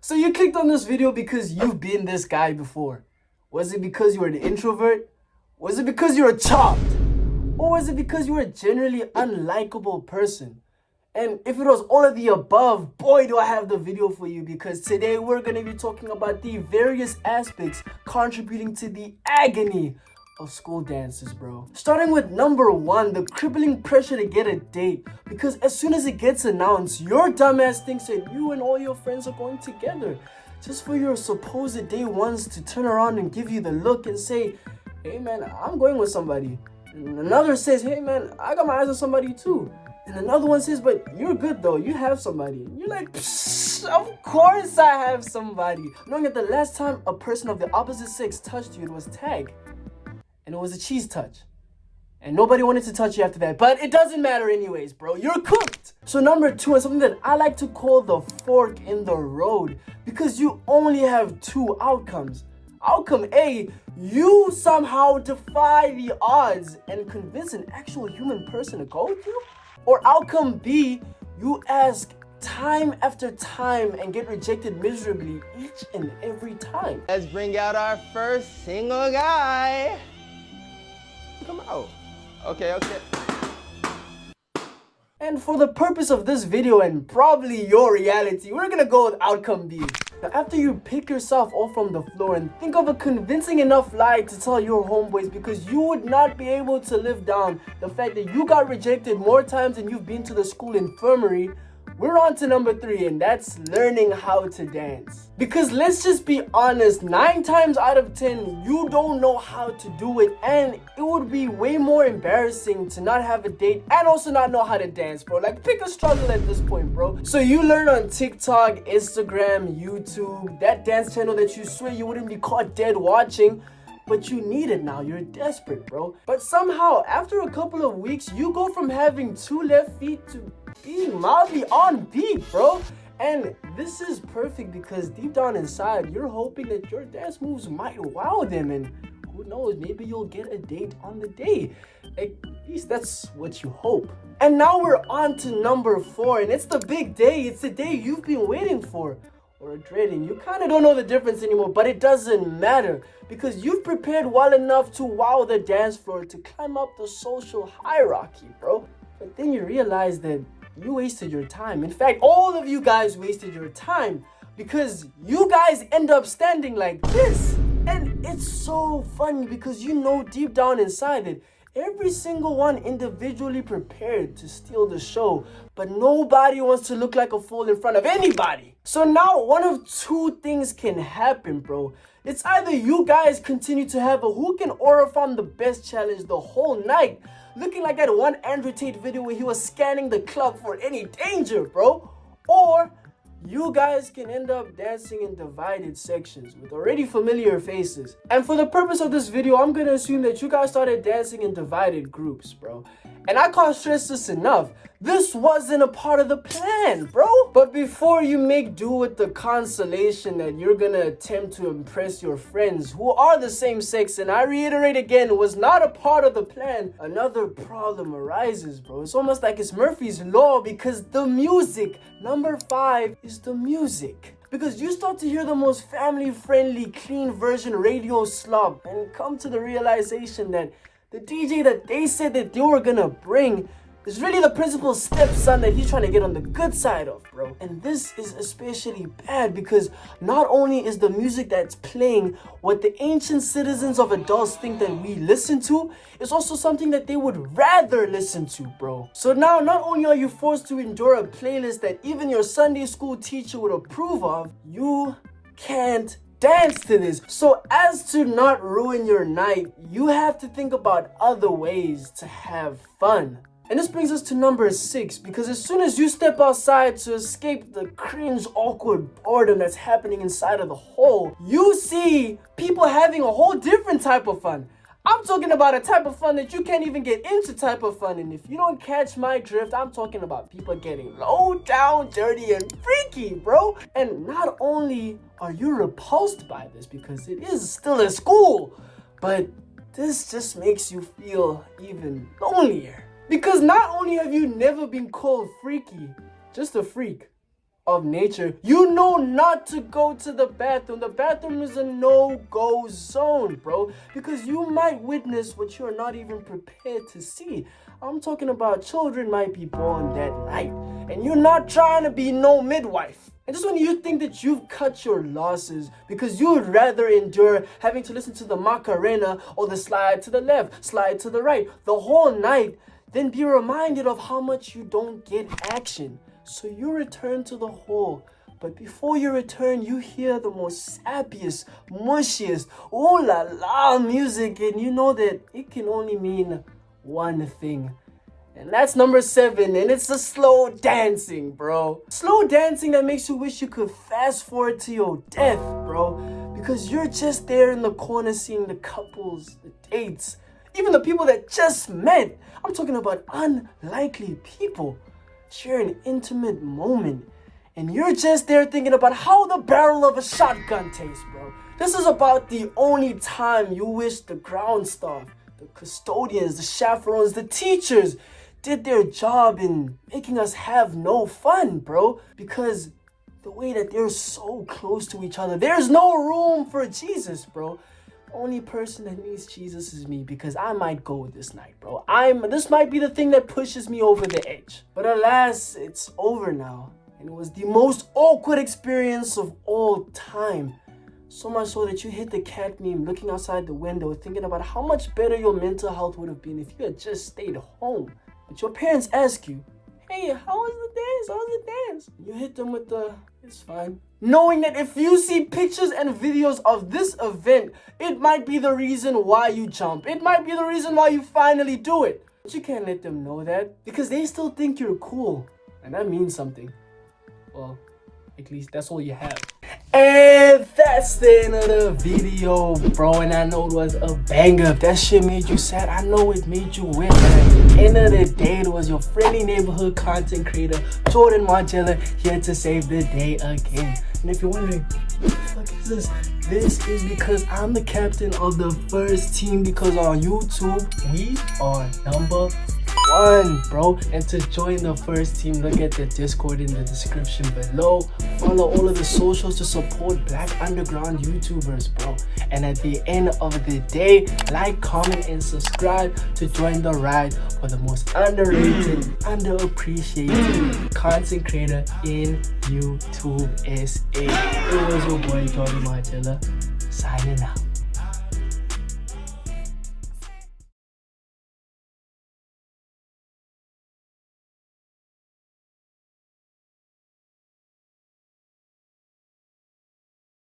So you clicked on this video because you've been this guy before. Was it because you were an introvert? Was it because you were chopped? Or was it because you were a generally unlikable person? And if it was all of the above, boy do I have the video for you, because today we're going to be talking about the various aspects contributing to the agony of school dances, bro. Starting with number 1, the crippling pressure to get a date. Because as soon as it gets announced, your dumbass thinks that you and all your friends are going together. Just for your supposed day ones to turn around and give you the look and say, hey man, I'm going with somebody. And another says, hey man, I got my eyes on somebody too. And another one says, but you're good though, you have somebody. And you're like, of course I have somebody. Knowing that the last time a person of the opposite sex touched you, it was tag. And it was a cheese touch. And nobody wanted to touch you after that. But it doesn't matter anyways, bro. You're cooked. So number 2 is something that I like to call the fork in the road. Because you only have 2 outcomes. Outcome A, you somehow defy the odds and convince an actual human person to go with you. Or outcome B, you ask time after time and get rejected miserably each and every time. Let's bring out our first single guy. Come out. Okay. And for the purpose of this video and probably your reality, we're gonna go with outcome B. Now after you pick yourself off from the floor and think of a convincing enough lie to tell your homeboys, because you would not be able to live down the fact that you got rejected more times than you've been to the school infirmary, we're on to number 3, and that's learning how to dance. Because let's just be honest, 9 times out of 10, you don't know how to do it, and it would be way more embarrassing to not have a date and also not know how to dance, bro. Like, pick a struggle at this point, bro. So you learn on TikTok, Instagram, YouTube, that dance channel that you swear you wouldn't be caught dead watching, but you need it now. You're desperate, bro. But somehow, after a couple of weeks, you go from having 2 left feet to being mildly on beat, bro. And this is perfect because deep down inside, you're hoping that your dance moves might wow them, and who knows, maybe you'll get a date on the day. At least that's what you hope. And now we're on to number 4, and it's the big day. It's the day you've been waiting for or dreading. You kind of don't know the difference anymore, but it doesn't matter because you've prepared well enough to wow the dance floor, to climb up the social hierarchy, bro. But then you realize that you wasted your time. In fact, all of you guys wasted your time because you guys end up standing like this. And it's so funny because you know deep down inside that every single one individually prepared to steal the show, but nobody wants to look like a fool in front of anybody. So now one of 2 things can happen, bro. It's either you guys continue to have a who can aura farm the best challenge the whole night, looking like that one Andrew Tate video where he was scanning the club for any danger, bro. Or you guys can end up dancing in divided sections with already familiar faces. And for the purpose of this video, I'm gonna assume that you guys started dancing in divided groups, bro. And I can't stress this enough. This wasn't a part of the plan, bro. But before you make do with the consolation that you're gonna attempt to impress your friends who are the same sex, and I reiterate again, was not a part of the plan, another problem arises, bro. It's almost like it's Murphy's Law, because the music, number 5, is the music. Because you start to hear the most family-friendly, clean version radio slop and come to the realization that the DJ that they said that they were gonna bring is really the principal's stepson that he's trying to get on the good side of, bro. And this is especially bad because not only is the music that's playing what the ancient citizens of adults think that we listen to, it's also something that they would rather listen to, bro. So now not only are you forced to endure a playlist that even your Sunday school teacher would approve of, you can't dance to this. So as to not ruin your night, you have to think about other ways to have fun. And this brings us to number 6, because as soon as you step outside to escape the cringe, awkward boredom that's happening inside of the hole, you see people having a whole different type of fun. I'm talking about a type of fun that you can't even get into type of fun. And if you don't catch my drift, I'm talking about people getting low down, dirty, and freaky, bro. And not only are you repulsed by this because it is still a school, but this just makes you feel even lonelier. Because not only have you never been called freaky, just a freak, of nature, you know not to go to the bathroom. The bathroom is a no-go zone, bro, because you might witness what you're not even prepared to see. I'm talking about children might be born that night, and you're not trying to be no midwife. And just when you think that you've cut your losses because you would rather endure having to listen to the Macarena or the slide to the left, slide to the right the whole night, then be reminded of how much you don't get action. So you return to the hall. But before you return, you hear the most sappiest, mushiest, ooh la la music, and you know that it can only mean one thing. And that's number 7, and it's the slow dancing, bro. Slow dancing that makes you wish you could fast forward to your death, bro. Because you're just there in the corner seeing the couples, the dates, even the people that just met. I'm talking about unlikely people share an intimate moment. And you're just there thinking about how the barrel of a shotgun tastes, bro. This is about the only time you wish the ground staff, the custodians, the chaperones, the teachers did their job in making us have no fun, bro. Because the way that they're so close to each other, there's no room for Jesus, bro. Only person that needs Jesus is me, because I might go this night, bro. This might be the thing that pushes me over the edge. But alas, it's over now. And it was the most awkward experience of all time. So much so that you hit the cat meme looking outside the window thinking about how much better your mental health would have been if you had just stayed home. But your parents ask you, hey, how was the dance? How was the dance? You hit them with the, it's fine. Knowing that if you see pictures and videos of this event, it might be the reason why you jump. It might be the reason why you finally do it. But you can't let them know that, because they still think you're cool. And that means something. Well, at least that's all you have. And that's the end of the video, bro. And I know it was a banger. If that shit made you sad, I know it made you win. But at the end of the day, it was your friendly neighborhood content creator, Jordan Margella, here to save the day again. And if you're wondering, what the fuck is this? This is because I'm the captain of the first team, because on YouTube, we are number 1, bro. And to join the first team, look at the Discord in the description below. Follow all of the socials to support Black underground YouTubers, bro. And at the end of the day, like, comment, and subscribe to join the ride for the most underrated, underappreciated content creator in YouTube SA. It was your boy Jordan Margella, signing out.